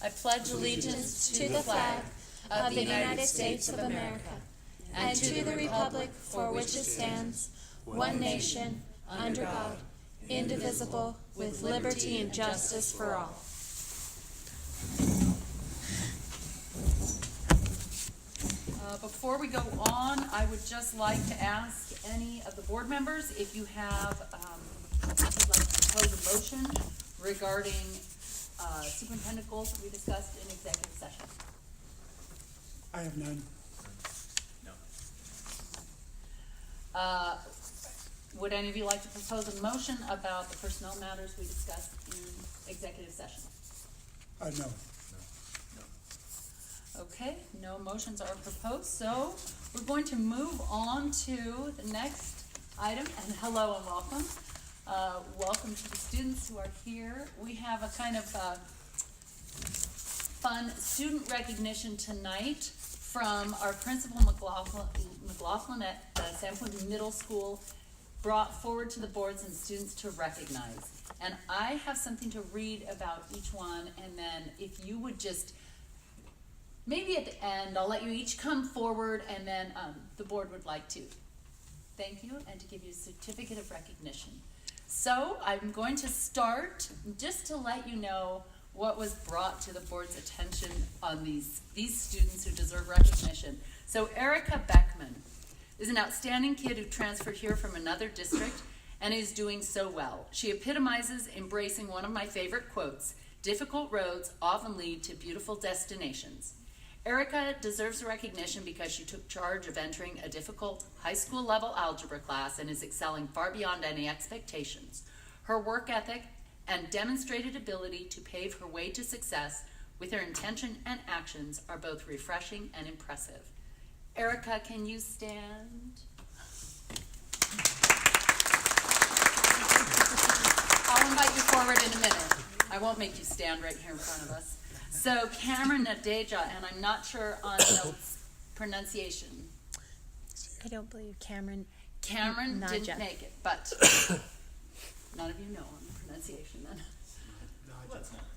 I pledge allegiance to the flag of the United States of America and to the republic for which it stands, one nation, under God, indivisible, with liberty and justice for all. Before we go on, I would just like to ask any of the board members if you have, if you'd like to propose a motion regarding superintendent goals that we discussed in executive session. I have none. No. Would any of you like to propose a motion about the personnel matters we discussed in executive session? No. Okay, no motions are proposed, so we're going to move on to the next item, and hello and welcome. Welcome to the students who are here. We have a kind of fun student recognition tonight from our principal McLaughlin at Sandpoint Middle School, brought forward to the boards and students to recognize. And I have something to read about each one, and then if you would just, maybe at the end, I'll let you each come forward, and then the board would like to thank you and to give you a certificate of recognition. So I'm going to start just to let you know what was brought to the board's attention on these students who deserve recognition. So Erica Beckman is an outstanding kid who transferred here from another district and is doing so well. She epitomizes embracing one of my favorite quotes: difficult roads often lead to beautiful destinations. Erica deserves recognition because she took charge of entering a difficult high school level algebra class and is excelling far beyond any expectations. Her work ethic and demonstrated ability to pave her way to success with her intention and actions are both refreshing and impressive. Erica, can you stand? I'll invite you forward in a minute. I won't make you stand right here in front of us. So Cameron Nadeja, and I'm not sure on the pronunciation. I don't believe Cameron Didn't make it, but none of you know on the pronunciation then.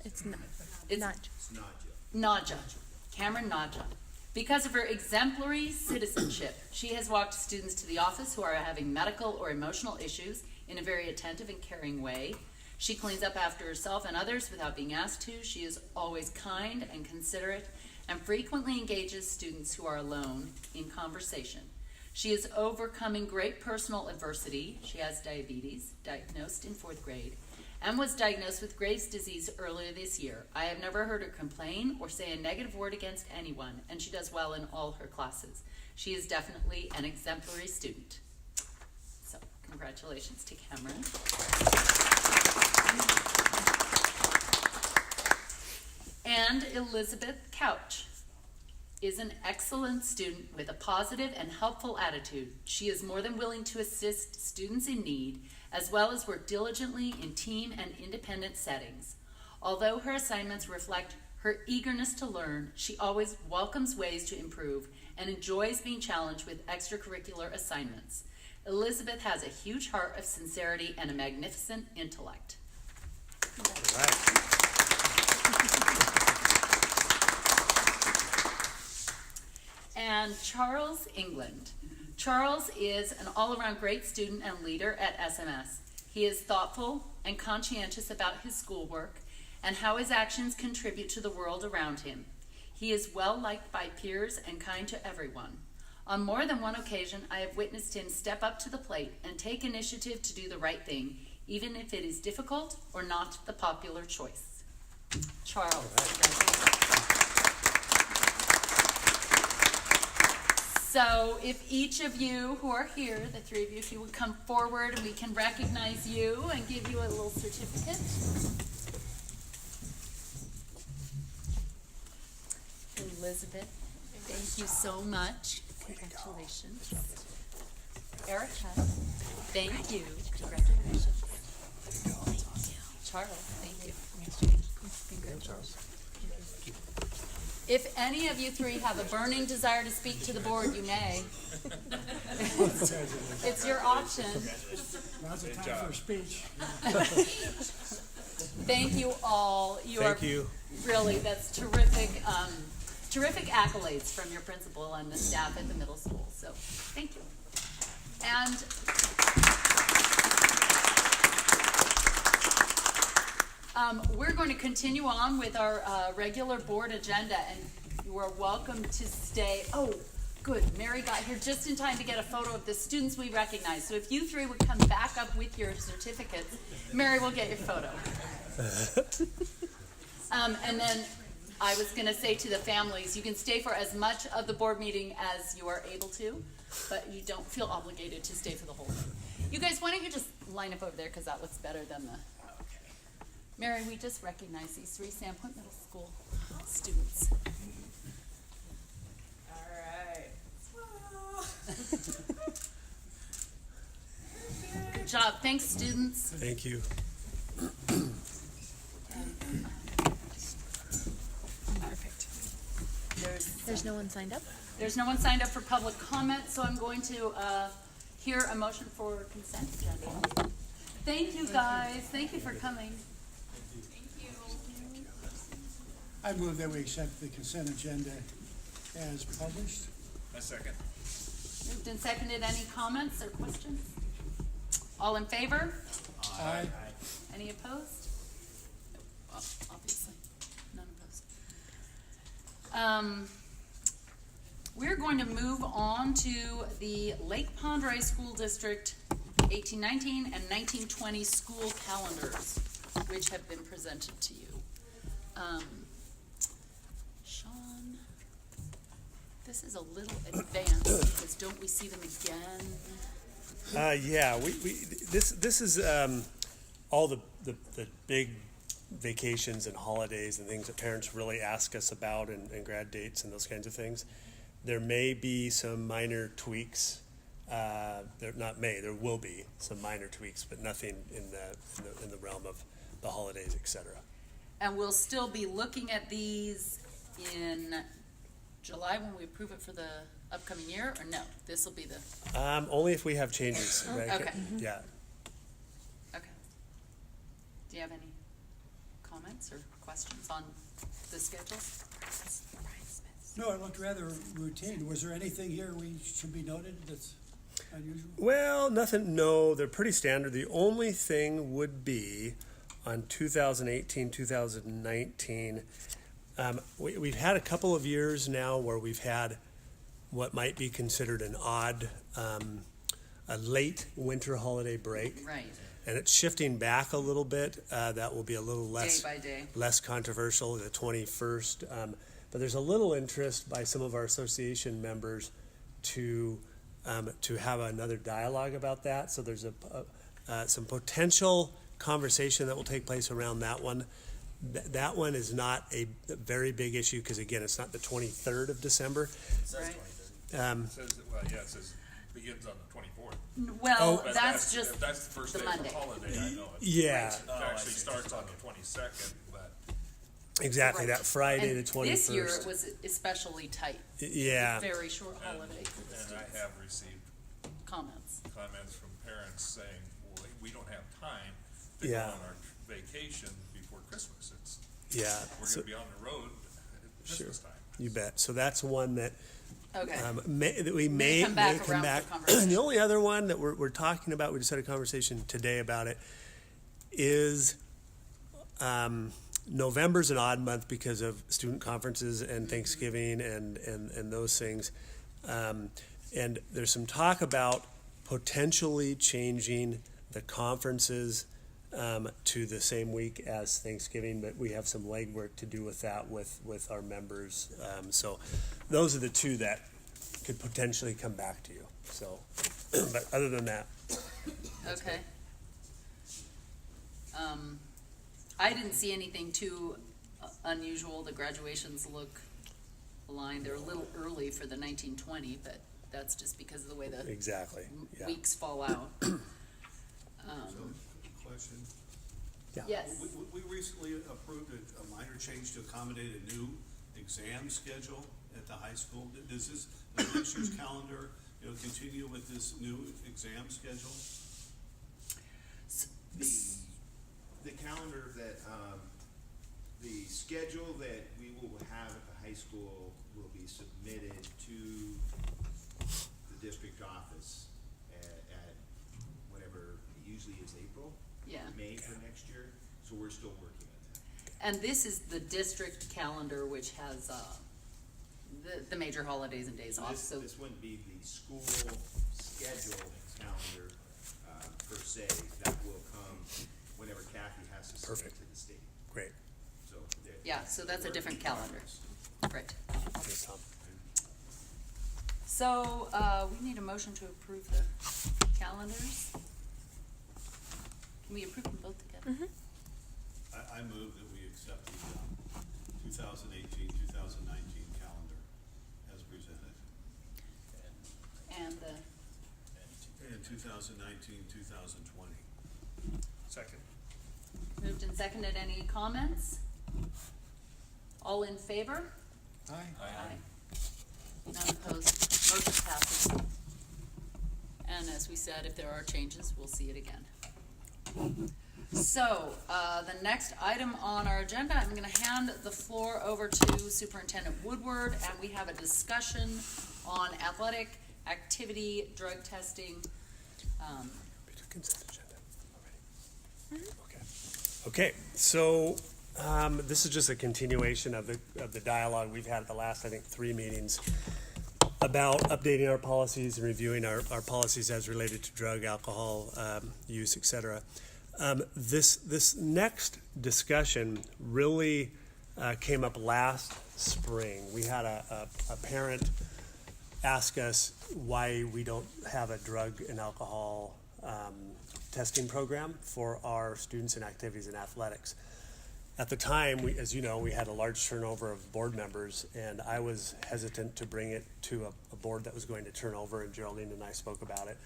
It's not. It's Naja. Cameron Naja. Because of her exemplary citizenship, she has walked students to the office who are having medical or emotional issues in a very attentive and caring way. She cleans up after herself and others without being asked to. She is always kind and considerate and frequently engages students who are alone in conversation. She is overcoming great personal adversity. She has diabetes, diagnosed in 4th grade, and was diagnosed with Graves' disease earlier this year. I have never heard her complain or say a negative word against anyone, and she does well in all her classes. She is definitely an exemplary student. So, congratulations to Cameron. And Elizabeth Couch is an excellent student with a positive and helpful attitude. She is more than willing to assist students in need, as well as work diligently in team and independent settings. Although her assignments reflect her eagerness to learn, she always welcomes ways to improve and enjoys being challenged with extracurricular assignments. Elizabeth has a huge heart of sincerity and a magnificent intellect. And Charles England. Charles is an all-around great student and leader at SMS. He is thoughtful and conscientious about his schoolwork and how his actions contribute to the world around him. He is well-liked by peers and kind to everyone. On more than one occasion, I have witnessed him step up to the plate and take initiative to do the right thing, even if it is difficult or not the popular choice. Charles. So if each of you who are here, the three of you, if you would come forward, we can recognize you and give you a little certificate. Elizabeth, thank you so much. Congratulations. Erica, thank you. Congratulations. Thank you. Charles, thank you. Congratulations. If any of you three have a burning desire to speak to the board, you may. It's your option. Now's the time for a speech. Thank you all. Thank you. Really, that's terrific, terrific accolades from your principal and the staff at the middle school, so, thank you. And we're going to continue on with our regular board agenda, and you are welcome to stay. Oh, good, Mary got here just in time to get a photo of the students we recognize. So if you three would come back up with your certificates, Mary will get your photo. And then I was going to say to the families, you can stay for as much of the board meeting as you are able to, but you don't feel obligated to stay for the whole thing. You guys, why don't you just line up over there, because that looks better than the... Mary, we just recognize these 3 Sandpoint Middle School students. All right. Good job. Thanks, students. Thank you. Perfect. There's no one signed up? There's no one signed up for public comment, so I'm going to hear a motion for consent agenda. Thank you, guys. Thank you for coming. I move that we accept the consent agenda as published. A second. Moved and seconded. Any comments or questions? All in favor? Aye. Any opposed? Well, obviously, none opposed. We're going to move on to the Lake Pond Rise School District 1819 and 1920 school calendars, which have been presented to you. Sean, this is a little advanced because don't we see them again? Yeah, this is all the big vacations and holidays and things that parents really ask us about, and grad dates and those kinds of things. There may be some minor tweaks. There will be some minor tweaks, but nothing in the realm of the holidays, etc. And we'll still be looking at these in July when we approve it for the upcoming year, or no? This will be the, Only if we have changes. Right? Okay. Yeah. okay. Do you have any comments or questions on the schedules? No, it looked rather routine. Was there anything here we should be noted that's unusual? Well, nothing. No, they're pretty standard. The only thing would be on 2018, 2019. We've had a couple of years now where we've had what might be considered an odd, a late winter holiday break. Right, And it's shifting back a little bit. That will be a little less day by day. less controversial, the 21st. But there's a little interest by some of our association members to have another dialogue about that. So there's some potential conversation that will take place around that one. That one is not a very big issue because, again, it's not the 23rd of December. It says Right. 23rd. It says, well, yeah, it says begins on the 24th. Well, But that's just if that's the first the day of Monday. the holiday, I know it. Yeah. It actually starts on the 22nd, but Exactly, Right. that Friday, And the 21st. this year it was especially tight. Yeah. Very short holiday for the and I students. have received Comments. comments from parents saying, well, we don't have time to Yeah. go on our vacation before Christmas. Yeah. We're So- going to be on the road at Christmas time. You bet. So that's one that Okay. that we may come back come around back. for conversation. The only other one that we're talking about, we just had a conversation today about it, is November's an odd month because of student conferences and Thanksgiving and those things. And there's some talk about potentially changing the conferences to the same week as Thanksgiving, but we have some legwork to do with that with our members. So those are the two that could potentially come back to you. So, but other than that, Okay. I didn't see anything too unusual. The graduations look aligned. They're a little early for the 1920, but that's just because of the way the exactly. Yeah. weeks fall out. Question. Yeah. Yes. We recently approved a minor change to accommodate a new exam schedule at the high school. Does this, next year's calendar, continue with this new exam schedule? The calendar that the schedule that we will have at the high school will be submitted to the district office at whatever, it usually is April, Yeah. May for next year, so we're still working on that. And this is the district calendar, which has, the major holidays and days So off, this, so, this wouldn't be the school schedule calendar, per se, that will come whenever Kathy has to submit Perfect. to the state, Great. so. yeah, so that's a different calendar. Right. Thanks, Tom. So, we need a motion to approve the calendars. Can we approve them both together? I move that we accept the 2018, 2019 calendar as presented. And the, And 2019, 2020. Second. moved and seconded, any comments? All in favor? Aye. None opposed, motion passes. And as we said, if there are changes, we'll see it again. So, the next item on our agenda, I'm gonna hand the floor over to Superintendent Woodward, and we have a discussion on athletic activity, drug testing. Consent agenda already. Okay, so this is just a continuation of the dialogue we've had at the last, I think, 3 meetings about updating our policies and reviewing our policies as related to drug, alcohol use, et cetera. This next discussion really came up last spring. We had a parent ask us why we don't have a drug and alcohol testing program for our students in activities and athletics. At the time, as you know, we had a large turnover of board members, and I was hesitant to bring it to a board that was going to turn over, and Geraldine and I spoke about it,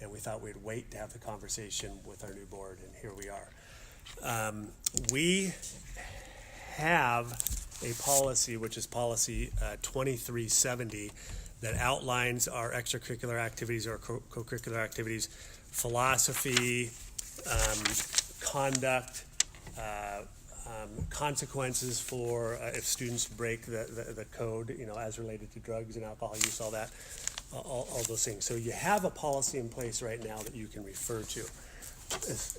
and we thought we'd wait to have the conversation with our new board, and here we are. We have a policy, which is policy 2370, that outlines our extracurricular activities or co-curricular activities, philosophy, conduct, consequences for if students break the code, as related to drugs and alcohol use, all that, all those things. So you have a policy in place right now that you can refer to.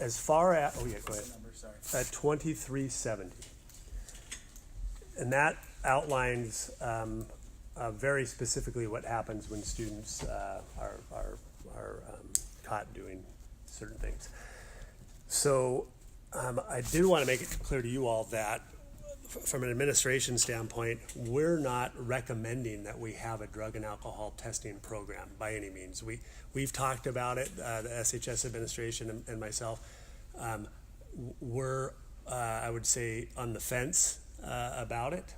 As far as, go ahead. 2370. And that outlines very specifically what happens when students are caught doing certain things. So I did want to make it clear to you all that from an administration standpoint, we're not recommending that we have a drug and alcohol testing program by any means. We've talked about it, the SHS administration and myself. We're, I would say, on the fence about it.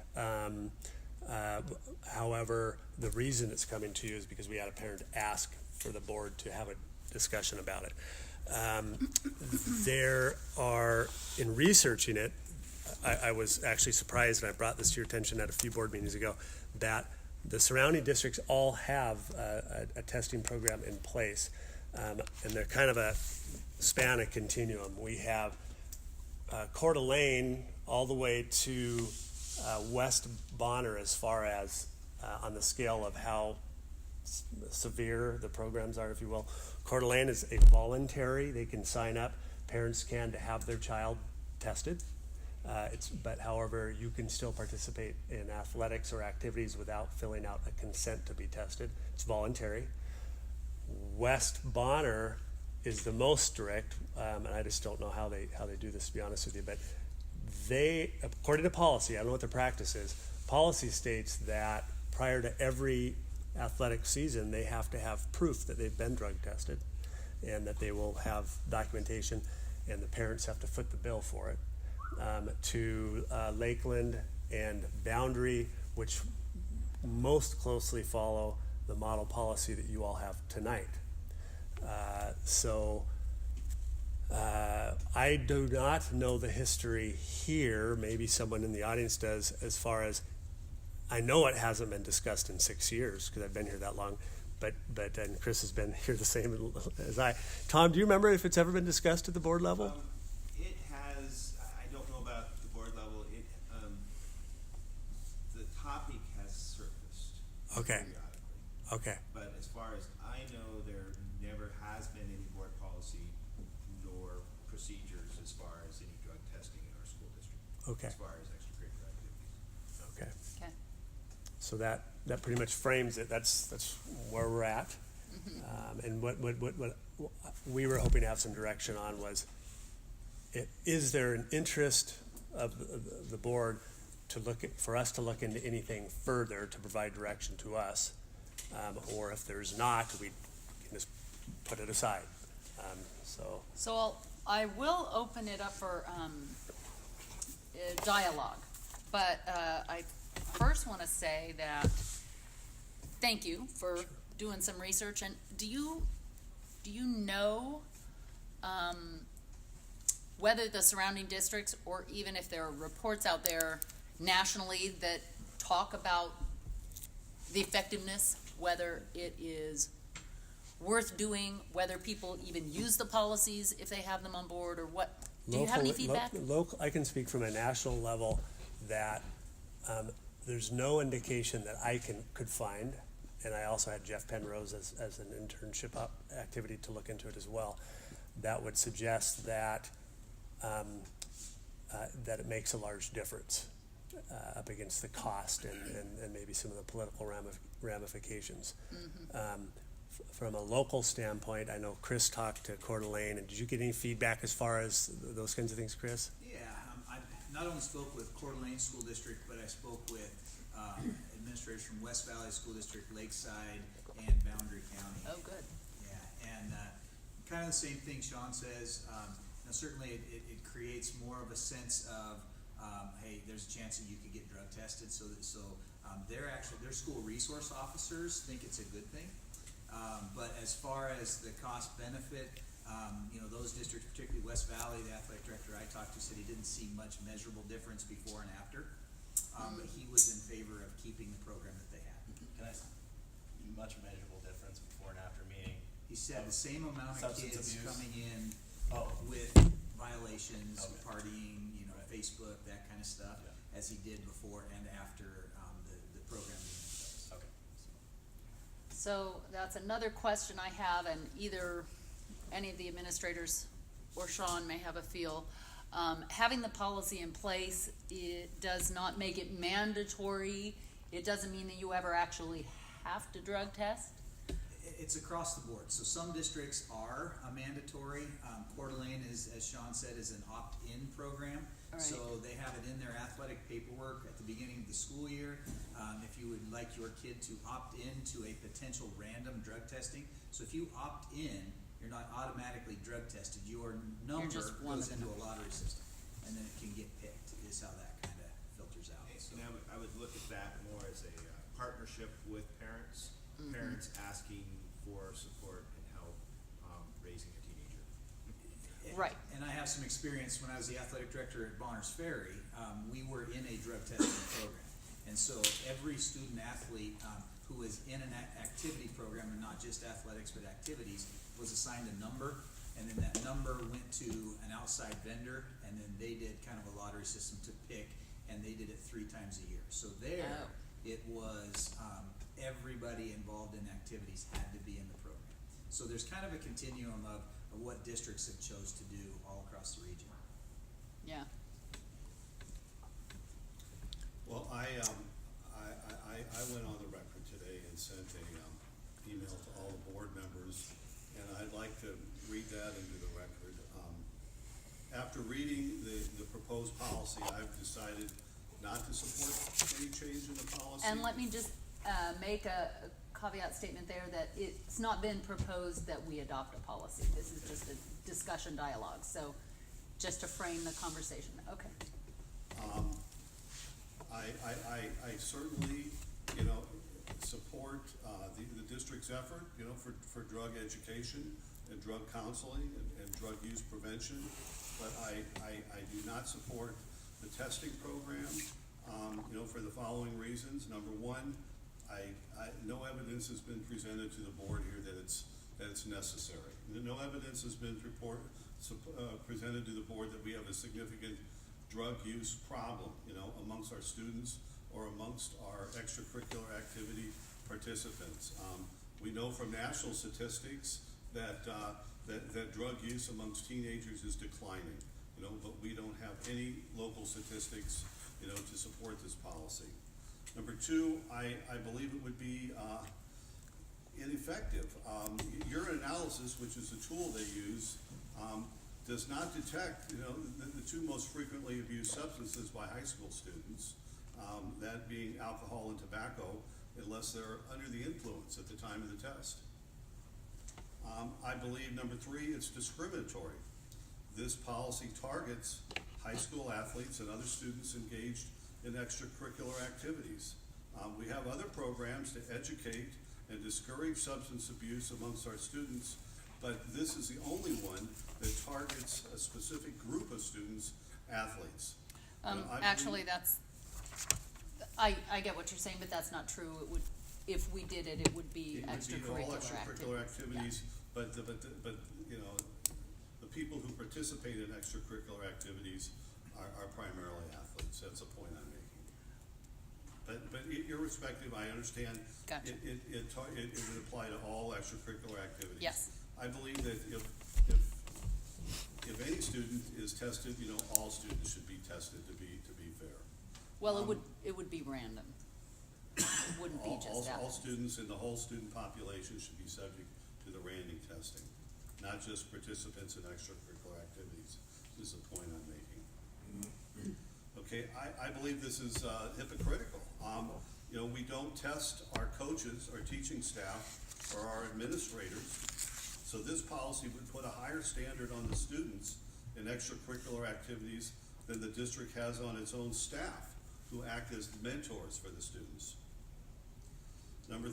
However, the reason it's coming to you is because we had a parent ask for the board to have a discussion about it. There are, in researching it, I was actually surprised, and I brought this to your attention at a few board meetings ago, that the surrounding districts all have a testing program in place, and they're kind of a span, a continuum. We have Coeur d'Alene all the way to West Bonner, as far as on the scale of how severe the programs are, if you will. Coeur d'Alene is a voluntary, they can sign up, parents can, to have their child tested. But however, you can still participate in athletics or activities without filling out a consent to be tested. It's voluntary. West Bonner is the most strict, and I just don't know how they do this, to be honest with you, but they, according to policy, I don't know what their practice is, policy states that prior to every athletic season, they have to have proof that they've been drug tested and that they will have documentation, and the parents have to foot the bill for it. To Lakeland and Boundary, which most closely follow the model policy that you all have tonight. I do not know the history here, maybe someone in the audience does, as far as, I know it hasn't been discussed in 6 years, because I've been here that long, but and Chris has been here the same as I. Tom, do you remember if it's ever been discussed at the board level? It has, I don't know about the board level, Okay. periodically. Okay, But as far as I know, there never has been any board policy nor procedures as far as any drug testing in our school district. Okay. As far as extracurricular activities. okay. Okay. So that pretty much frames it. That's where we're at. And what we were hoping to have some direction on was, is there an interest of the board for us to look into anything further to provide direction to us? Or if there's not, we can just put it aside. So I will open it up for dialogue, but I first want to say that thank you for doing some research. And do you know whether the surrounding districts, or even if there are reports out there nationally that talk about the effectiveness, whether it is worth doing, whether people even use the policies if they have them on board, or what? Do you have any feedback? I can speak from a national level that there's no indication that I could find, and I also had Jeff Penrose as an internship activity to look into it as well, that would suggest that that it makes a large difference up against the cost and maybe some of the political ramifications. From a local standpoint, I know Chris talked to Coeur d'Alene, and did you get any feedback as far as those kinds of things, Chris? Yeah, I not only spoke with Coeur d'Alene School District, but I spoke with administrators from West Valley School District, Lakeside, and Boundary County. Oh, good. Yeah, and kind of the same thing Sean says. Now certainly it creates more of a sense of, hey, there's a chance that you could get drug tested. So their school resource officers think it's a good thing. But as far as the cost benefit, those districts, particularly West Valley, the athletic director I talked to said he didn't see much measurable difference before and after. But he was in favor of keeping the program that they had. Can I much measurable difference before and after meeting? He said the same amount of Substance kids abuse. coming in Oh. with violations, Okay. partying, Right. Facebook, that kind of stuff, Yeah. as he did before and after the program being in place. Okay. So that's another question I have, and either any of the administrators or Sean may have a feel. Having the policy in place, it does not make it mandatory. It doesn't mean that you ever actually have to drug test. It's across the board. So some districts are mandatory. Coeur d'Alene is, as Sean said, is an opt-in program. All right. So they have it in their athletic paperwork at the beginning of the school year. If you would like your kid to opt in to a potential random drug testing. So if you opt in, you're not automatically drug tested. Your number just one goes of the into a lottery system, and then it can get picked, is how that kind of filters out. So, And I would look at that more as a partnership with parents, parents asking for support and help raising a teenager. Right. And I have some experience when I was the athletic director at Bonners Ferry. We were in a drug testing program. And so every student athlete who was in an activity program, and not just athletics but activities, was assigned a number. And then that number went to an outside vendor, and then they did kind of a lottery system to pick, and they did it 3 times a year. So there, Oh. it was everybody involved in activities had to be in the program. So there's kind of a continuum of what districts have chose to do all across the region. Yeah. Well, I went on the record today and sent a email to all the board members, and I'd like to read that into the record. After reading the proposed policy, I've decided not to support any change in the policy. And let me just make a caveat statement there that it's not been proposed that we adopt a policy. This is just a discussion dialogue. So just to frame the conversation. Okay. I certainly, support the district's effort, for drug education and drug counseling and drug use prevention. But I do not support the testing program, for the following reasons. Number one, no evidence has been presented to the board here that it's necessary. No evidence has been presented to the board that we have a significant drug use problem, amongst our students or amongst our extracurricular activity participants. We know from national statistics that drug use amongst teenagers is declining, but we don't have any local statistics, to support this policy. Number two, I believe it would be ineffective. Urine analysis, which is the tool they use, does not detect, the two most frequently abused substances by high school students, that being alcohol and tobacco, unless they're under the influence at the time of the test. I believe, number three, it's discriminatory. This policy targets high school athletes and other students engaged in extracurricular activities. We have other programs to educate and discourage substance abuse amongst our students, but this is the only one that targets a specific group of students, athletes. Actually, I get what you're saying, but that's not true. It would, if we did it, it would be It would be all extracurricular activities, but the people who participate in extracurricular activities are primarily athletes. That's the point I'm making. But irrespective, I understand. Gotcha. It would apply to all extracurricular activities. Yes. I believe that if any student is tested, all students should be tested to be fair. Well, it would be random. It wouldn't be just All athletes. students in the whole student population should be subject to the random testing, not just participants in extracurricular activities, is the point I'm making. Okay, I believe this is hypocritical. We don't test our coaches, our teaching staff, or our administrators, so this policy would put a higher standard on the students in extracurricular activities than the district has on its own staff, who act as mentors for the students. Number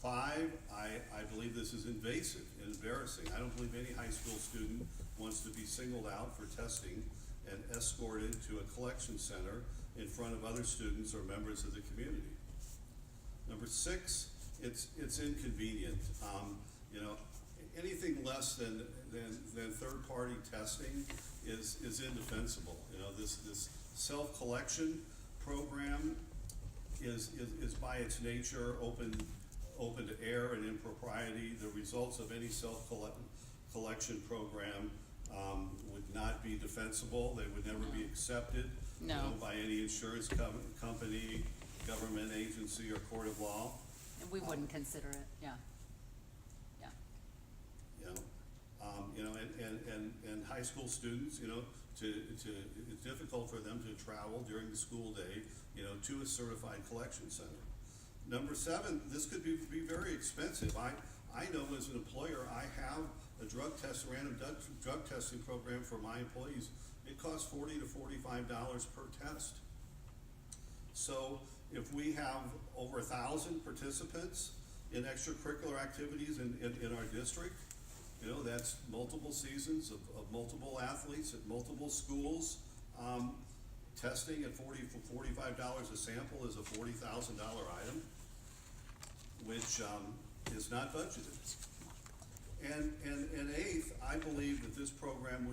five, I believe this is invasive and embarrassing. I don't believe any high school student wants to be singled out for testing and escorted to a collection center in front of other students or members of the community. Number six, it's inconvenient. Anything less than third-party testing is indefensible. This self-collection program is by its nature open to error and impropriety. The results of any self-collection program would not be defensible. They would never be accepted by any insurance company, government agency, or court of law. And we wouldn't consider it, yeah. And high school students, it's difficult for them to travel during the school day, to a certified collection center. Number seven, this could be very expensive. I know as an employer, I have a random drug testing program for my employees. It costs $40 to $45 per test. So if we have over 1,000 participants in extracurricular activities in our district, that's multiple seasons of multiple athletes at multiple schools. Testing at $40 for $45 a sample is a $40,000 item, which is not budgeted. And eighth, I believe that this program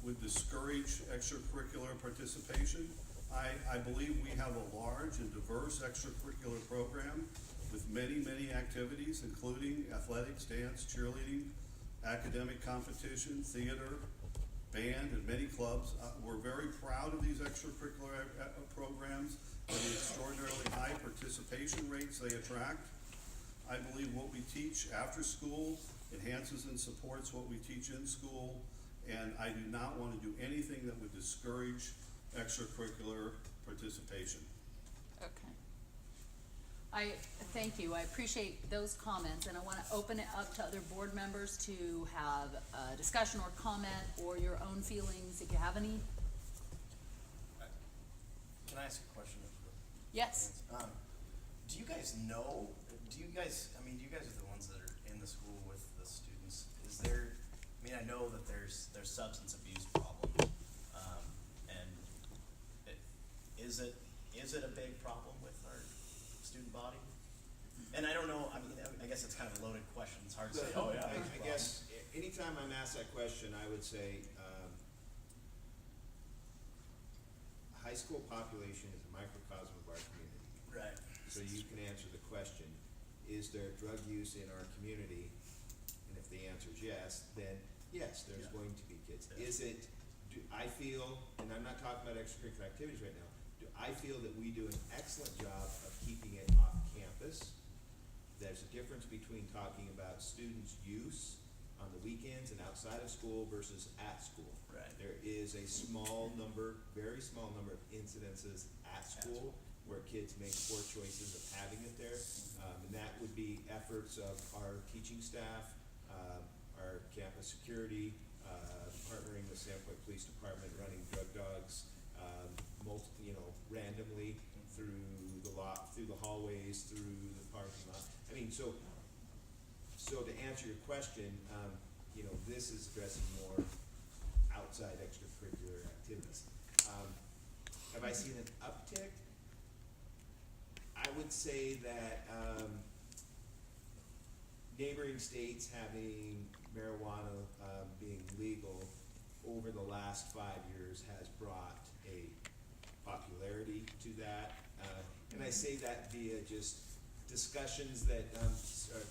would discourage extracurricular participation. I believe we have a large and diverse extracurricular program with many activities, including athletics, dance, cheerleading, academic competition, theater, band, and many clubs. We're very proud of these extracurricular programs and the extraordinarily high participation rates they attract. I believe what we teach after school enhances and supports what we teach in school, and I do not want to do anything that would discourage extracurricular participation. Okay. I thank you. I appreciate those comments, and I want to open it up to other board members to have a discussion or comment or your own feelings, if you have any. Can I ask a question? Yes. Do you guys know, you guys are the ones that are in the school with the students. Is there, I know that there's substance abuse problem, and is it a big problem with our student body? And I don't know, I guess it's kind of a loaded question. It's hard to say, oh yeah. I guess anytime I'm asked that question, I would say, high school population is a microcosm of our community. Right. So you can answer the question. is there drug use in our community? And if the answer is yes, then yes, there's Yeah. going to be kids. Yeah. I feel, and I'm not talking about extracurricular activities right now, I feel that we do an excellent job of keeping it off campus. There's a difference between talking about students' use on the weekends and outside of school versus at school. Right. There is a small number, very small number of incidences at school where kids make poor choices of having it there. And that would be efforts of our teaching staff, our campus security, partnering with Sandpoint Police Department, running drug dogs, randomly through the hallways, through the parking lot. I mean, so to answer your question, this is addressing more outside extracurricular activities. Have I seen an uptick? I would say that neighboring states having marijuana being legal over the last 5 years has brought a popularity to that. And I say that via just discussions that are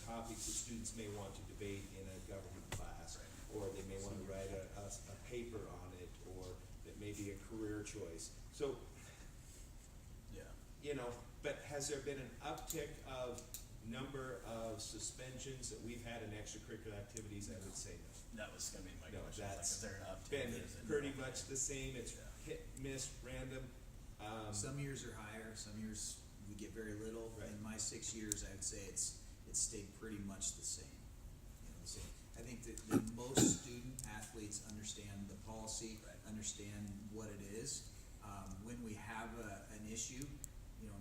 topics that students may want to debate in a government class, or they may want to write a paper on it, or that may be a career choice. So, but has there been an uptick of number of suspensions that we've had in extracurricular activities? I would say no. That was gonna be my No, question. Like, that's is there an uptick? been or is it pretty not? much the same. It's hit, miss, random. Some years are higher, some years we get very little. Right. In my 6 years, I would say it's stayed pretty much the same. The same. I think that most student athletes understand the policy, understand what it is. When we have an issue,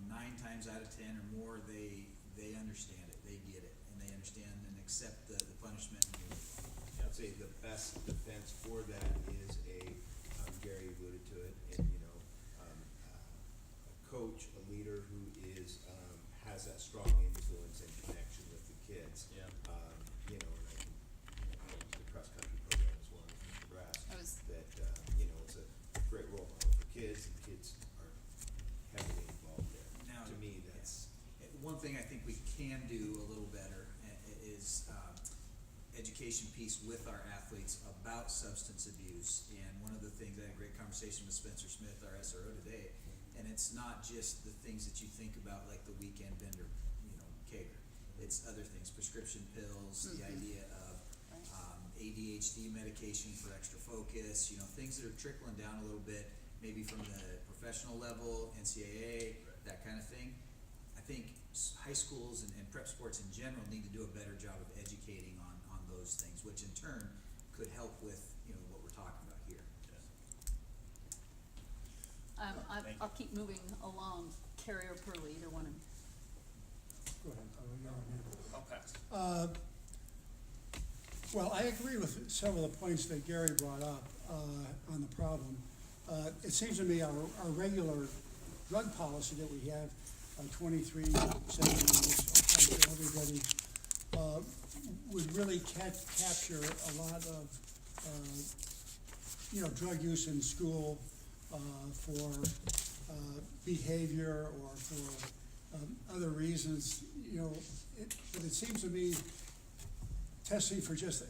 9 times out of 10 or more, they understand it, they get it, and they understand and accept the punishment. I'd say the best defense for that is Gary alluded to it, and a coach, a leader who has that strong influence and connection with the kids. Yeah. And the cross country program is one of Mr. Brass I was- that it's a great role model for kids, and kids are heavily involved there. Now, To me, that's One thing I think we can do a little better is education piece with our athletes about substance abuse. And one of the things, I had a great conversation with Spencer Smith, our SRO today, and it's not just the things that you think about, like the weekend bender, kegger. It's other things, prescription pills, the idea of ADHD medication for extra focus, things that are trickling down a little bit, maybe from the professional level, NCAA, that kind of thing. I think high schools and prep sports in general need to do a better job of educating on those things, which in turn could help with, what we're talking about here. I'll keep moving along. Carrie or Pearlie, either one. Go ahead. I'll pass. Well, I agree with several of the points that Gary brought up on the problem. It seems to me our regular drug policy that we have, 23, 7 years, for everybody, would really capture a lot of, drug use in school for behavior or for other reasons, but it seems to me testing for just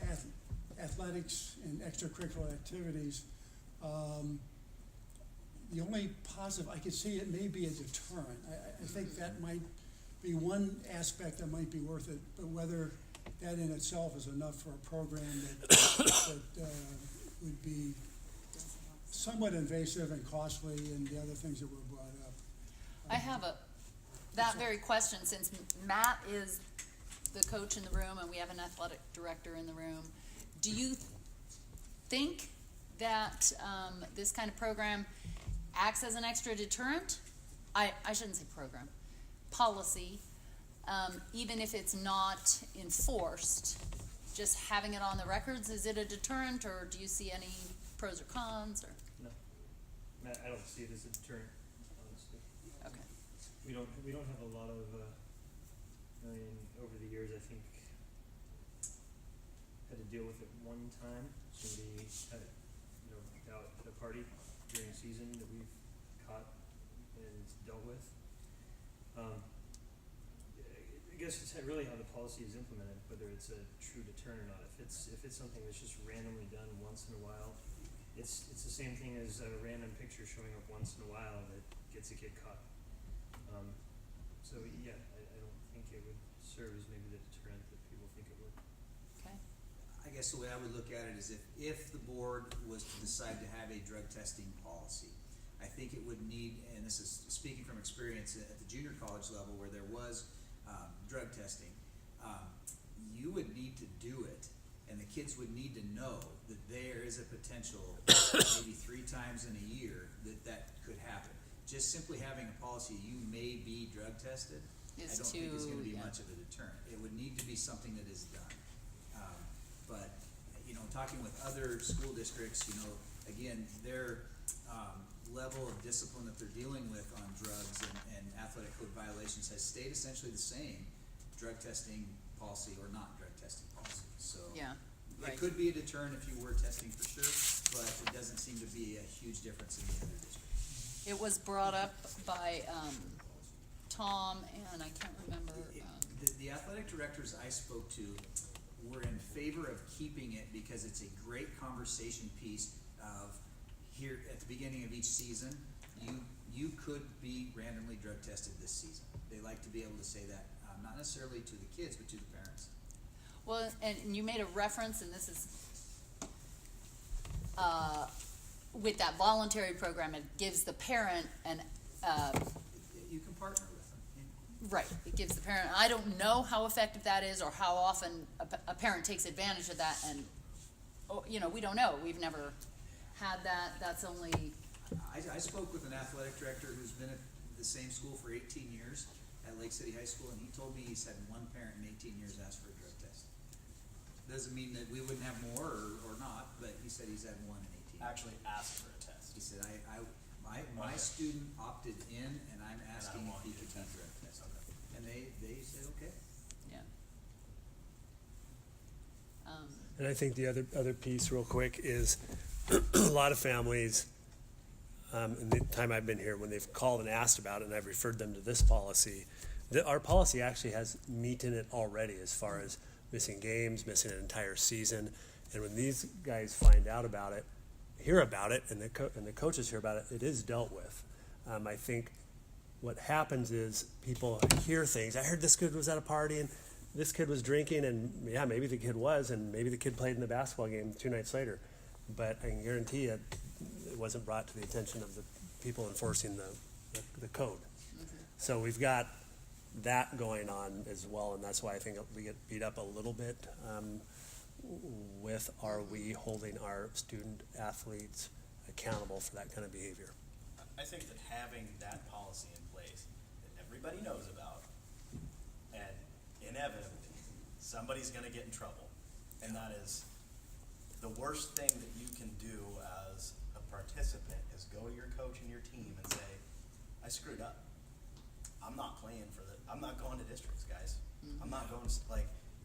athletics and extracurricular activities, the only positive I could see, it may be a deterrent. I think that might be one aspect that might be worth it, but whether that in itself is enough for a program that would be somewhat invasive and costly, and the other things that were brought up. I have that very question, since Matt is the coach in the room and we have an athletic director in the room. Do you think that this kind of program acts as an extra deterrent? I shouldn't say program, policy, even if it's not enforced, just having it on the records, is it a deterrent, or do you see any pros or cons, or? No, I don't see it as a deterrent, honestly. Okay. We don't have a lot of, over the years, I think, had to deal with it one time. Somebody had it, out at a party during season that we've caught and dealt with. I guess guess it's really how the policy is implemented, whether it's a true deterrent or not. If it's something that's just randomly done once in a while, it's the same thing as a random picture showing up once in a while that gets a kid caught. So yeah, I don't think it would serve as maybe the deterrent that people think it would. Okay, I guess the way I would look at it is if the board was to decide to have a drug testing policy, I think it would need, and this is speaking from experience at the junior college level where there was drug testing, you would need to do it, and the kids would need to know that there is a potential maybe 3 times in a year that could happen. Just simply having a policy, you may be drug tested, I don't think is gonna be much of a deterrent. It would need to be something that is done. But, talking with other school districts, again, their level of discipline that they're dealing with on drugs and athletic code violations has stayed essentially the same, drug testing policy or not drug testing policy. So yeah, right. it could be a deterrent if you were testing for sure, but it doesn't seem to be a huge difference in the other districts. It was brought up by, Tom, and I can't remember, The athletic directors I spoke to were in favor of keeping it because it's a great conversation piece of here at the beginning of each season, you could be randomly drug tested this season. They like to be able to say that, not necessarily to the kids, but to the parents. well, and you made a reference, and this is, with that voluntary program, it gives the parent an, You can partner with them. right, it gives the parent, I don't know how effective that is or how often a parent takes advantage of that, and, we don't know, we've never had that, that's only, I spoke with an athletic director who's been at the same school for 18 years at Lake City High School, and he told me he's had one parent in 18 years ask for a drug test. Doesn't mean that we wouldn't have more or not, but he said he's had one in 18 years. Actually ask for a test. He said, my student opted in, and I'm asking if he could be drug tested. And they said, okay. yeah. And I think the other piece real quick is a lot of families, in the time I've been here, when they've called and asked about it, and I've referred them to this policy, our policy actually has meat in it already as far as missing games, missing an entire season. And when these guys find out about it, hear about it, and the coaches hear about it, it is dealt with. I think what happens is people hear things. I heard this kid was at a party and this kid was drinking, and yeah, maybe the kid was, and maybe the kid played in the basketball game 2 nights later. But I can guarantee you, it wasn't brought to the attention of the people enforcing the code. So we've got that going on as well, and that's why I think we get beat up a little bit with are we holding our student athletes accountable for that kind of behavior. I think that having that policy in place that everybody knows about, and inevitably, somebody's gonna get in trouble. And that is, the worst thing that you can do as a participant is go to your coach and your team and say, I screwed up. I'm not playing for I'm not going to districts, guys. I'm not going to,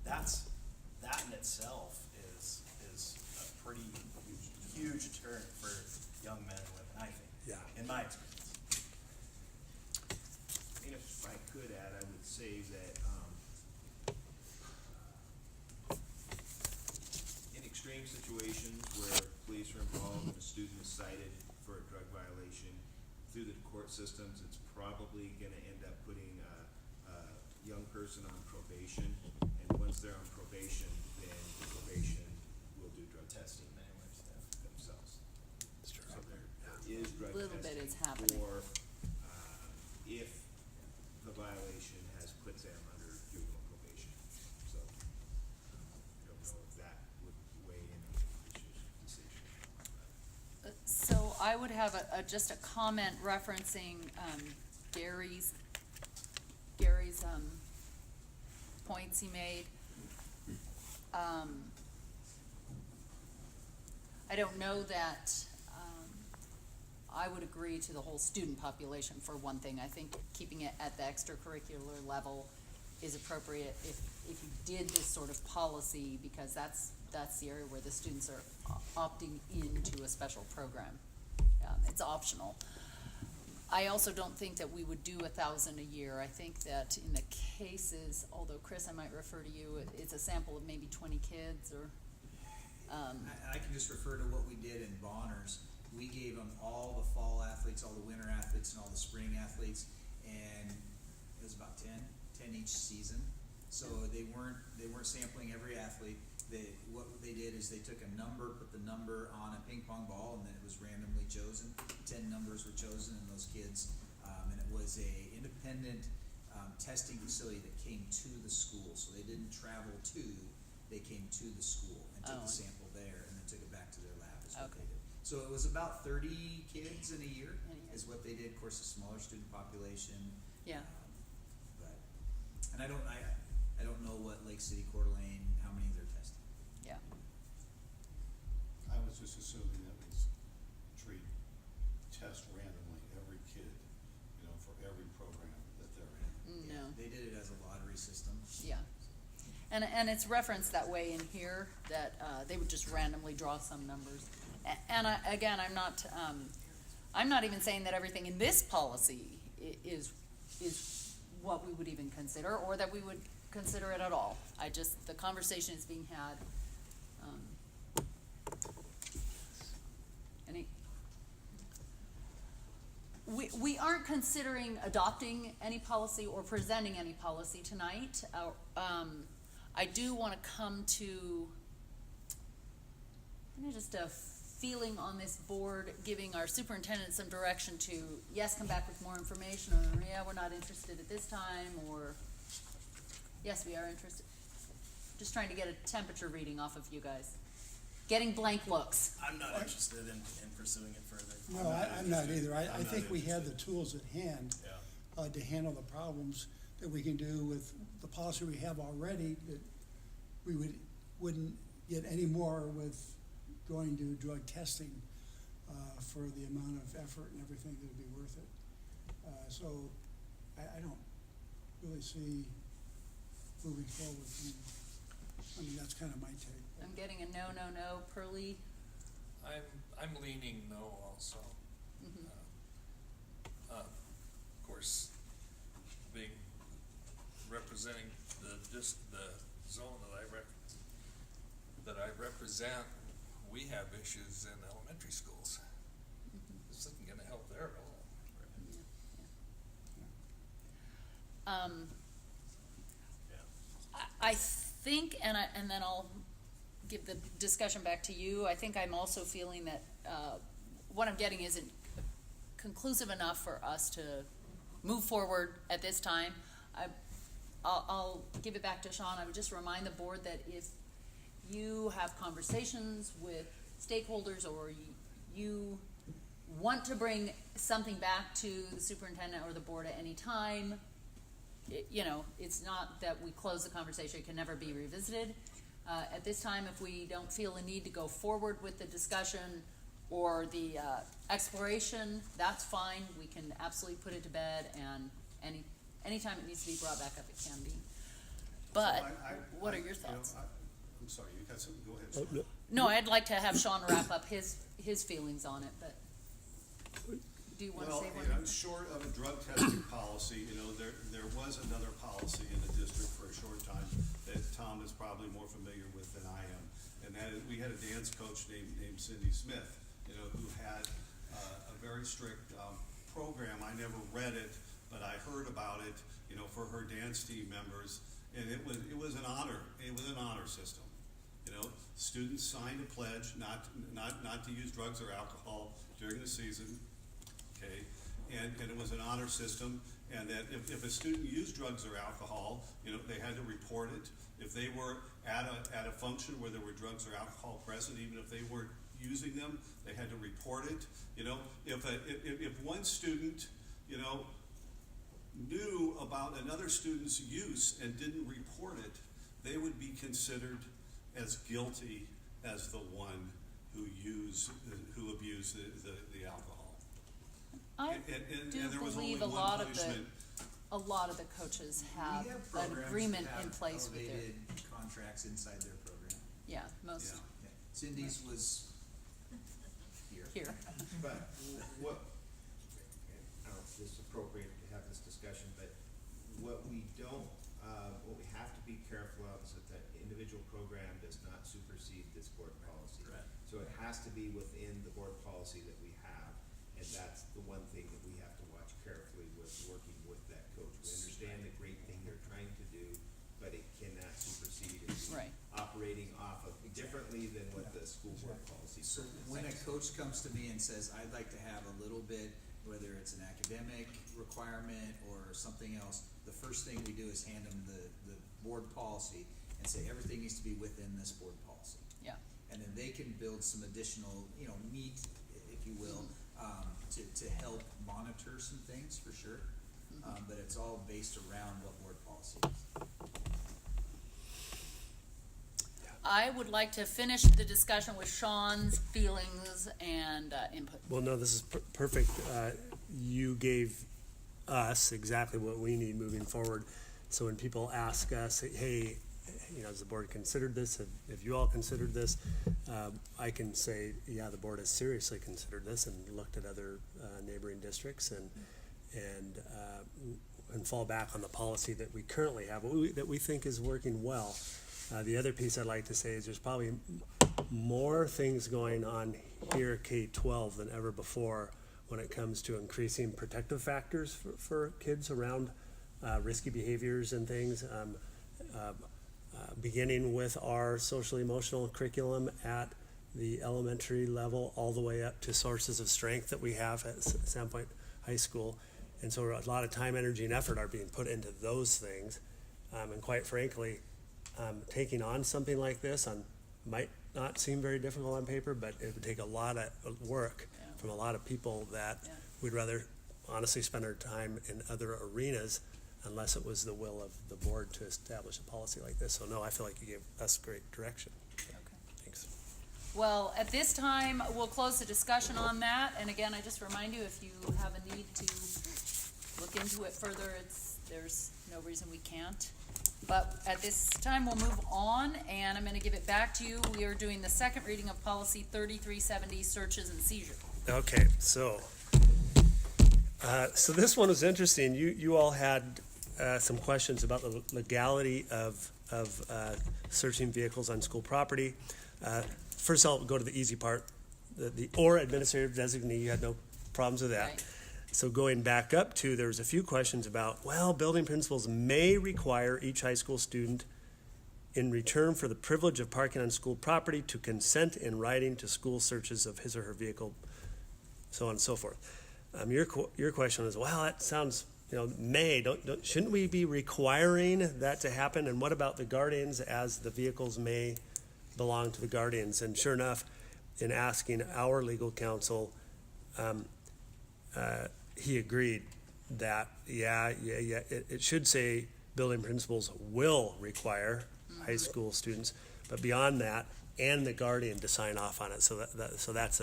that in itself is a pretty huge deterrent for young men and women, I think. Yeah. In my experience. And if I could add, I would say that, in extreme situations where police are involved and a student is cited for a drug violation, through the court systems, it's probably gonna end up putting a young person on probation, and once they're on probation, then the probation will do drug testing themselves. That's true. So there is drug Little bit testing is happening. for, if the violation has put them under juvenile probation. So, I don't know if that would weigh in on the decision. So I would have just a comment referencing, Gary's points he made. I don't know that, I would agree to the whole student population for one thing. I think keeping it at the extracurricular level is appropriate if you did this sort of policy, because that's the area where the students are opting into a special program. It's optional. I also don't think that we would do 1,000 a year. I think that in the cases, although Chris, I might refer to you, it's a sample of maybe 20 kids or, I can just refer to what we did in Bonners. We gave them all the fall athletes, all the winter athletes, and all the spring athletes, and it was about 10 each season. So they weren't sampling every athlete. What they did is they took a number, put the number on a ping pong ball, and then it was randomly chosen. 10 numbers were chosen, and those kids, and it was a independent testing facility that came to the school. So they didn't travel to, they came to the school and took the sample there, and then took it back to their lab. Is what they did. So it was about 30 kids in a year, is what they did. Of course, a smaller student population. yeah. But, and I don't know what Lake City, Coeur d'Alene, how many they're testing. Yeah. I was just assuming that was test randomly every kid, for every program that they're in. No. They did it as a lottery system. Yeah. And it's referenced that way in here, that they would just randomly draw some numbers. And again, I'm not even saying that everything in this policy is what we would even consider, or that we would consider it at all. The conversation is being had. We aren't considering adopting any policy or presenting any policy tonight. I do want to come to just a feeling on this board, giving our superintendent some direction to, yes, come back with more information, or yeah, we're not interested at this time, or yes, we are interested. Just trying to get a temperature reading off of you guys. Getting blank looks. I'm not interested in pursuing it further. No, I'm not either. I I'm not think we have the interested. tools at hand to handle the problems that we can do with the policy we have already, that we wouldn't get any more with going to drug testing for the amount of effort and everything that would be worth it. So I don't really see moving forward. I mean, that's kind of my take. I'm getting a no, no, no. Pearlie? I'm leaning no also. Mhm. Of course, representing the zone that I represent, we have issues in elementary schools. This isn't gonna help there at all. I think, and then I'll give the discussion back to you. I think I'm also feeling that what I'm getting isn't conclusive enough for us to move forward at this time. I'll give it back to Sean. I would just remind the board that if you have conversations with stakeholders, or you want to bring something back to the superintendent or the board at any time, it's not that we close the conversation. It can never be revisited. At this time, if we don't feel a need to go forward with the discussion or the exploration, that's fine. We can absolutely put it to bed, and anytime it needs to be brought back up, it can be. But what are your thoughts? I'm sorry, you got something, go ahead, Sean. No, I'd like to have Sean wrap up his feelings on it, but do you want to say one? Well, short of a drug testing policy, there was another policy in the district for a short time that Tom is probably more familiar with than I am. And that is, we had a dance coach named Cindy Smith, who had a very strict program. I never read it, but I heard about it, for her dance team members. And it was an honor system. Students signed a pledge not to use drugs or alcohol during the season. Okay, and it was an honor system, and that if a student used drugs or alcohol, they had to report it. If they were at a function where there were drugs or alcohol present, even if they weren't using them, they had to report it. If one student, knew about another student's use and didn't report it, they would be considered as guilty as the one who abused the alcohol. I And do there was believe only a one lot of punishment. the coaches We have an programs agreement that have in place with their, elevated contracts inside their program. yeah, most Yeah. Cindy's was here. here. But what, I don't know if appropriate to have this discussion, but what we don't, what we have to be careful of is that the individual program does not supersede this board policy. Right. So it has to be within the board policy that we have, and that's the one thing that we have to watch carefully with working with that coach. We understand the great thing they're trying to do, but it cannot supersede it. Right. Operating off of differently than what the school board policy. So when a coach comes to me and says, I'd like to have a little bit, whether it's an academic requirement or something else, the first thing we do is hand them the board policy and say, everything needs to be within this board policy. Yeah. And then they can build some additional, meat, if you will, to help monitor some things for sure. But it's all based around what board policy is. I would like to finish the discussion with Sean's feelings and input. Well, no, this is perfect. You gave us exactly what we need moving forward. So when people ask us, hey, has the board considered this? Have you all considered this? I can say, yeah, the board has seriously considered this and looked at other neighboring districts and fall back on the policy that we currently have, that we think is working well. The other piece I'd like to say is there's probably more things going on here at K-12 than ever before when it comes to increasing protective factors for kids around risky behaviors and things. Beginning with our social emotional curriculum at the elementary level all the way up to sources of strength that we have at Sandpoint High School. And so a lot of time, energy, and effort are being put into those things. And quite frankly, taking on something like this might not seem very difficult on paper, but it would take a lot of work from a lot of people that we'd rather honestly spend our time in other arenas unless it was the will of the board to establish a policy like this. So no, I feel like you gave us great direction. Okay. Thanks. Well, at this time, we'll close the discussion on that. And again, I just remind you, if you have a need to look into it further, there's no reason we can't. But at this time, we'll move on, and I'm going to give it back to you. We are doing the second reading of policy 3370, searches and seizures. Okay, so this one was interesting. You all had some questions about the legality of searching vehicles on school property. First, I'll go to the easy part. The or administrative designee, you had no problems with that. Right. So going back up to, there's a few questions about, building principals may require each high school student in return for the privilege of parking on school property to consent in writing to school searches of his or her vehicle, so on and so forth. Your question is, that sounds, may, shouldn't we be requiring that to happen? And what about the guardians, as the vehicles may belong to the guardians? And sure enough, in asking our legal counsel, he agreed that, it should say building principals will require high school students, but beyond that, and the guardian to sign off on it. So that's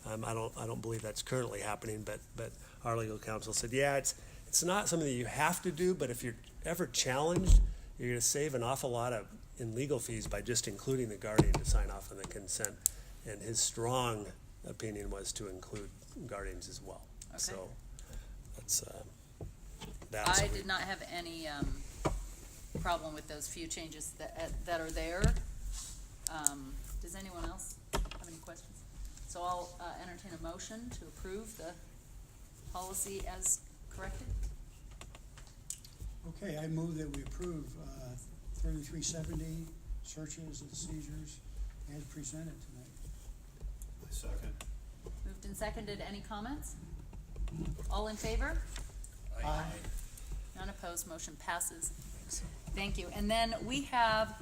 I don't believe that's currently happening, but our legal counsel said, it's not something that you have to do, but if you're ever challenged, you're going to save an awful lot in legal fees by just including the guardian to sign off on the consent. And his strong opinion was to include guardians as well. Okay. So that's I did not have any problem with those few changes that are there. Does anyone else have any questions? So I'll entertain a motion to approve the policy as corrected. Okay, I move that we approve 3370, searches and seizures, as presented tonight. My second. Moved and seconded. Any comments? All in favor? Aye. None opposed. Motion passes. Thank you. And then we have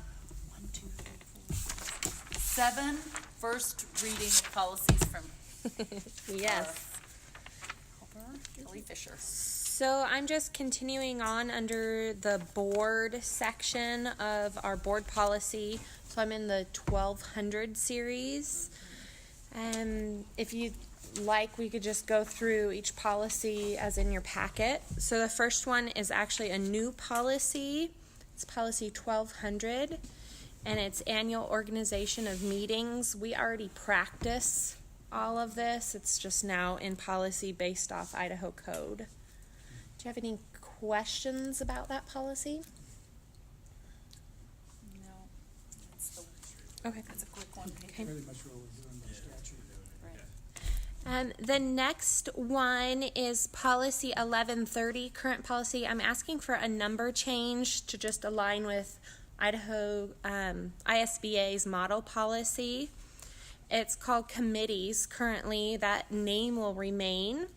7 first reading of policies from Yes. Kelly Fisher. So I'm just continuing on under the board section of our board policy. So I'm in the 1200 series. If you like, we could just go through each policy as in your packet. So the first one is actually a new policy. It's policy 1200, and it's annual organization of meetings. We already practice all of this. It's just now in policy based off Idaho code. Do you have any questions about that policy? No, Okay. that's a quick one. Okay. Pretty much what we're doing by statute. Right. The next one is policy 1130, current policy. I'm asking for a number change to just align with Idaho ISBA's model policy. It's called committees currently. That name will remain.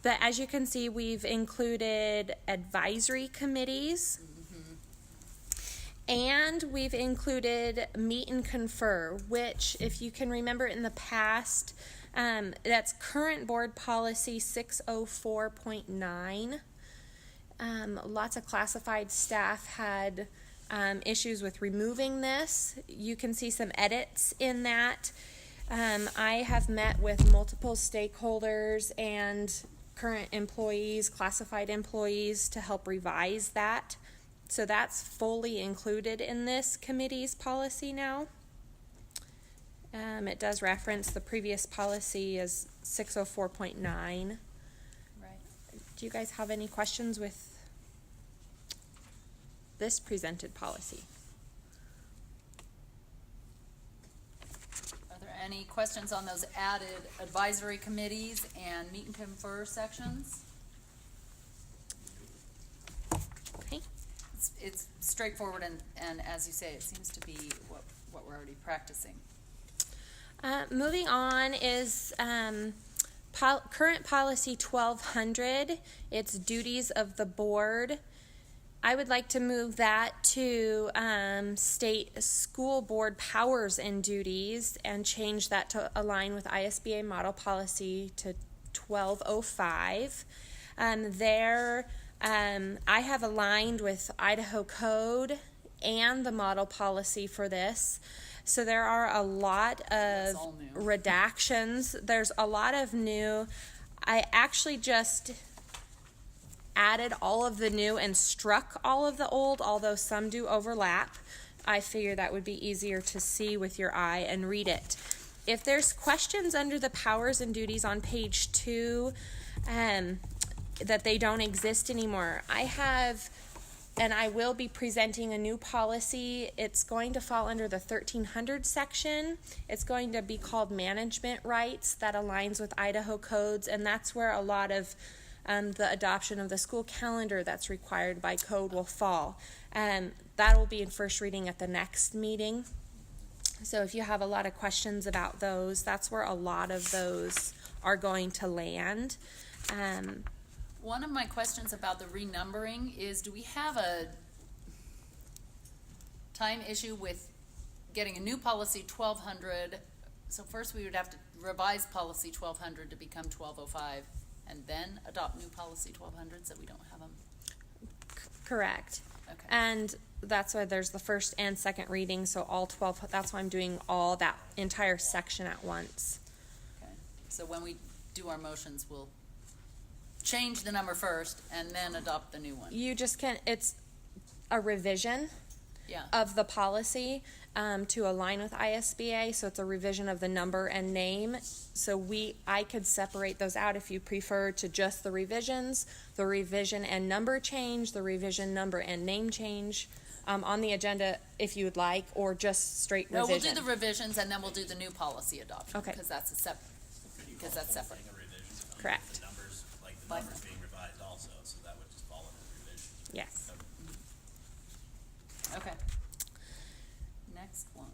But as you can see, we've included advisory committees. And we've included meet and confer, which, if you can remember in the past, that's current board policy 604.9. Lots of classified staff had issues with removing this. You can see some edits in that. I have met with multiple stakeholders and current employees, classified employees, to help revise that. So that's fully included in this committee's policy now. It does reference the previous policy as 604.9. Right. Do you guys have any questions with this presented policy? Are there any questions on those added advisory committees and meet and confer sections? Okay. It's straightforward and as you say, it seems to be what we're already practicing. Moving on is current policy 1200. It's duties of the board. I would like to move that to state school board powers and duties and change that to align with ISBA model policy to 1205. I have aligned with Idaho Code and the model policy for this. So there are a lot of all new. redactions. There's a lot of new. I actually just added all of the new and struck all of the old, although some do overlap. I figure that would be easier to see with your eye and read it. If there's questions under the powers and duties on page 2 that they don't exist anymore, I have, and I will be presenting a new policy. It's going to fall under the 1300 section. It's going to be called management rights. That aligns with Idaho codes, and that's where a lot of the adoption of the school calendar that's required by code will fall. That will be in first reading at the next meeting. So if you have a lot of questions about those, that's where a lot of those are going to land. One of my questions about the renumbering is, do we have a time issue with getting a new policy 1200? So first we would have to revise policy 1200 to become 1205 and then adopt new policy 1200 so we don't have them. Correct. Okay. And that's why there's the first and second reading, so all 12, that's why I'm doing all that entire section at once. Okay. So when we do our motions, we'll change the number first and then adopt the new one. You just can't, it's a revision Yeah. of the policy to align with ISBA, so it's a revision of the number and name. So I could separate those out if you prefer to just the revisions, the revision and number change, the revision number and name change on the agenda if you would like, or just straight No, revision. we'll do the revisions and then we'll do the new policy adoption. Okay. Because that's separate. A revision. Correct. The numbers, like the Like- numbers being revised also, so that would just fall under revision. Yes. Okay. Next one.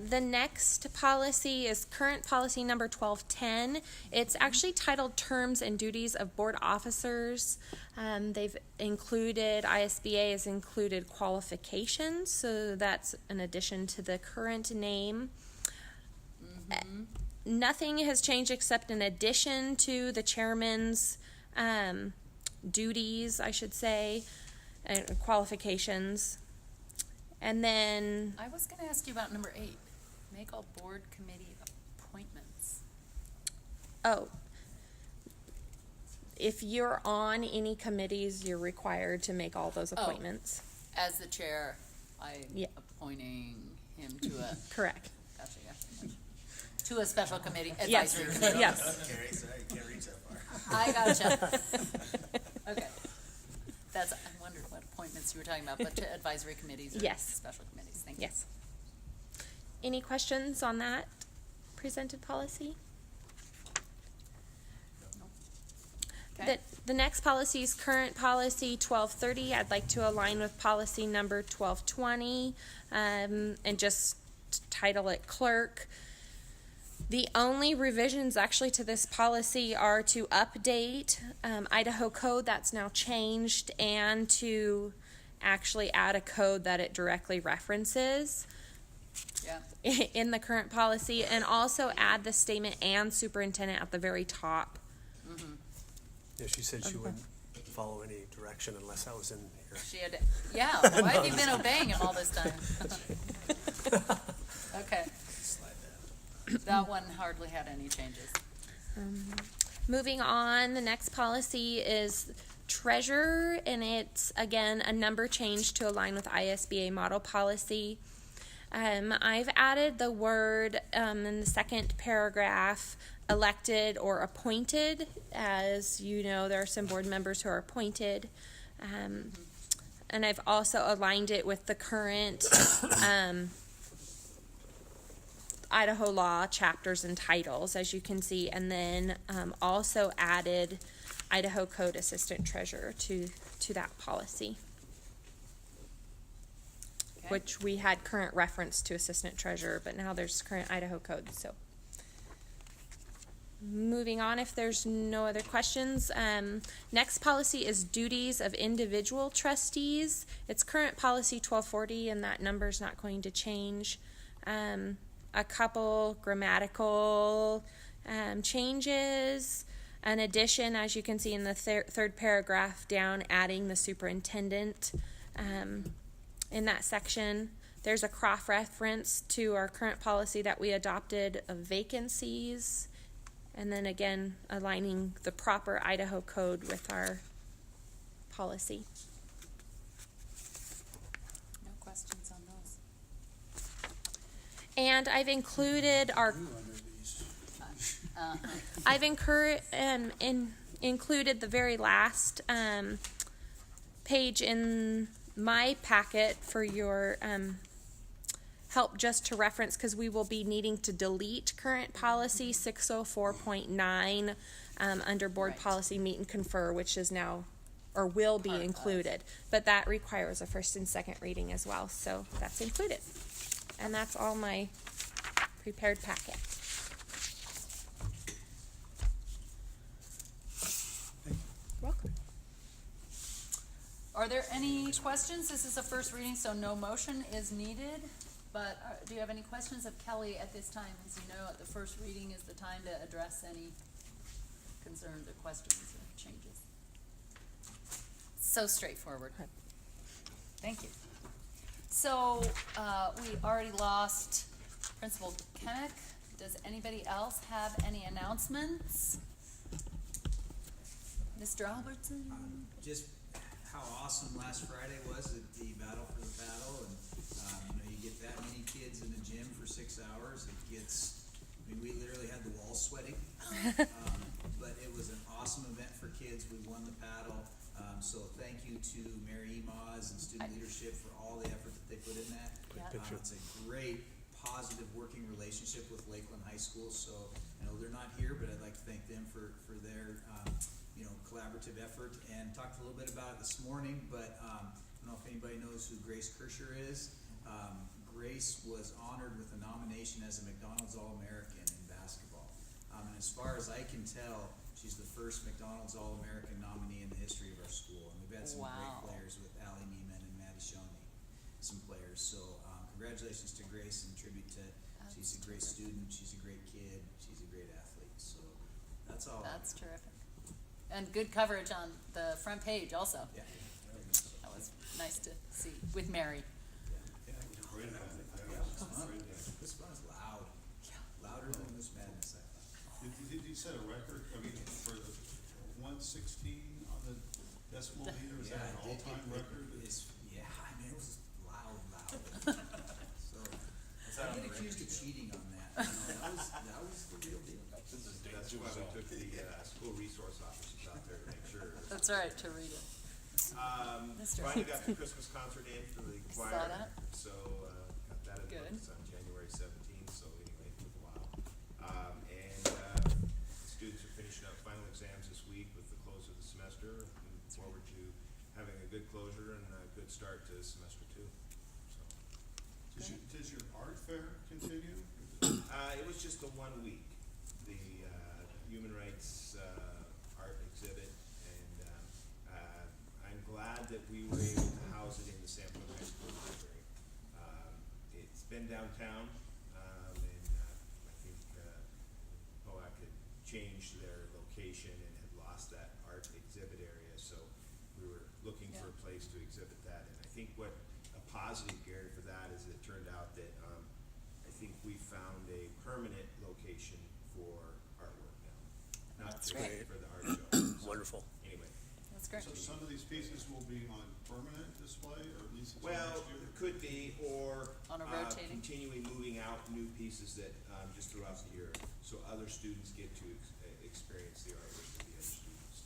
The next policy is current policy number 1210. It's actually titled Terms and Duties of Board Officers. They've included, ISBA has included qualifications, so that's an addition to the current name. Nothing has changed except an addition to the chairman's duties, I should say, and qualifications. And then I was gonna ask you about number 8. Make all board committee appointments. if you're on any committees, you're required to make all those appointments. As the chair, Yeah. appointing him to a, Correct. gotcha, to a special committee, Yes. advisory committee. Yes. Carrie, sorry, you can't reach that I gotcha. Okay. That's, I wondered what appointments you were talking about, but to advisory committees or Yes. special committees, thank you. Yes. Any questions on that presented policy? Okay. The next policy is current policy 1230. I'd like to align with policy number 1220, and just title it clerk. The only revisions actually to this policy are to update Idaho code that's now changed, and to actually add a code that it directly references Yeah, in the current policy, and also add the statement "and superintendent" at the very top. Yeah, she said she wouldn't follow any direction unless I was in here. she had, yeah, why have you been obeying him all this time? Okay. That one hardly had any changes. Moving on, the next policy is treasurer, and it's again a number change to align with ISBA model policy. I've added the word in the second paragraph, elected or appointed. As you know, there are some board members who are appointed. And I've also aligned it with the current Idaho law chapters and titles, as you can see, and then also added Idaho Code Assistant Treasurer to that policy, Okay. which we had current reference to Assistant Treasurer, but now there's current Idaho Code. So moving on, if there's no other questions, next policy is duties of individual trustees. It's current policy 1240, and that number's not going to change. A couple grammatical changes. An addition, as you can see in the third paragraph down, adding the superintendent in that section. There's a cross-reference to our current policy that we adopted of vacancies. And then again, aligning the proper Idaho code with our policy. No questions on those. And I've included our New under these. I've included the very last page in my packet for your help, just to reference, because we will be needing to delete current policy 604.9 under board Right. policy meet and confer, which is now or will be Part of. included. But that requires a first and second reading as well, so that's included. And that's all my prepared packet. Welcome. Are there any questions? This is a first reading, so no motion is needed. But do you have any questions of Kelly at this time? As you know, at the first reading is the time to address any concerns or questions or changes. So straightforward. Thank you. So we already lost Principal Kemick. Does anybody else have any announcements? Mr. Albertson? Just how awesome last Friday was at the Battle for the Paddle, and you get that many kids in the gym for 6 hours. It gets, we literally had the walls sweating. But it was an awesome event for kids. We won the paddle. So thank you to Mary Moz and student leadership for all the effort that they put in that. Yeah. Picture. It's a great, positive working relationship with Lakeland High School. So I know they're not here, but I'd like to thank them for their collaborative effort, and talked a little bit about it this morning, but I don't know if anybody knows who Grace Kirscher is. Grace was honored with a nomination as a McDonald's All-American in basketball. And as far as I can tell, she's the first McDonald's All-American nominee in the history of our school. And we've had some Wow. great players with Allie Neiman and Maddie Shoney, some players. So congratulations to Grace, and tribute to, she's a great student, she's a great kid, she's a great athlete. So that's all. That's terrific. And good coverage on the front page also. Yeah. That was nice to see with Mary. This one is loud, louder than this madness, I thought. Did you set a record, for the 116 on the decimal meter, is that an all-time record? It was loud. So, I get accused of cheating on that, that was the real deal. This is a That's danger why we zone. took the, school resource officers out there to make sure. That's right, to read it. Mr. Finally got the Christmas concert in for the choir. Saw that. So, got that in the Good. books on January 17th, so anyway, it was a while. The students are finishing up final exams this week with the close of the semester. Looking forward to having a good closure and a good start to semester 2. So, Does your art fair continue? it was just the 1 week, the, human rights, art exhibit, and, I'm glad that we were able to house it in the San Antonio High School library. It's been downtown, and, I think, POAC had changed their location and had lost that art exhibit area, so we were looking for a place to exhibit that, and I think what a positive, Gary, for that is it turned out that, I think we found a permanent location for artwork now, not That's just great. for the art show. So, Wonderful. Anyway, That's great. So some of these pieces will be on permanent display, or at least until well, next year? it could be, or, On a rotating? continually moving out new pieces that, just throughout the year, so other students get to experience the artwork of the other students,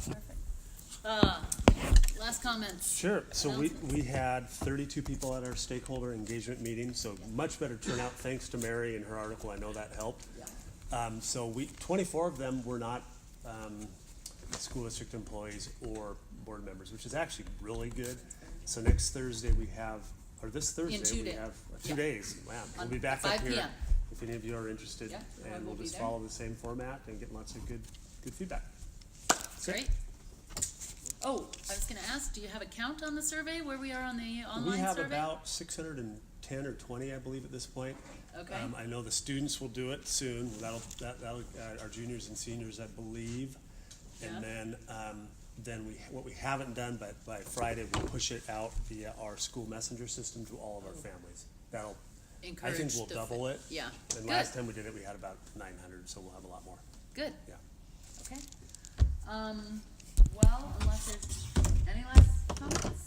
so. Perfect. Last comments. Sure. So we had 32 people at our stakeholder engagement meeting, so much better turnout thanks to Mary and her article. I know that helped. So 24 of them were not school district employees or board members, which is actually really good. So next Thursday we have, or this Thursday In 2 we days. have Yeah. 2 days. Wow. We'll On be back 5 up here p.m. if any of you are interested, Yeah, I and will we'll be just there. follow the same format and get lots of good feedback. Great. Oh, I was gonna ask, do you have a count on the survey, where we are on the online We have survey? about 610 or 20, I believe, at this point. Okay. I know the students will do it soon. That'll our juniors and seniors, I believe. And Yeah. then what we haven't done, but by Friday, we'll push it out via our school messenger system to all of our families. That'll, I Encourage think we'll the double it. Yeah, And good. last time we did it, we had about 900, so we'll have a lot more. Good, Yeah. okay. Well, unless there's any last comments?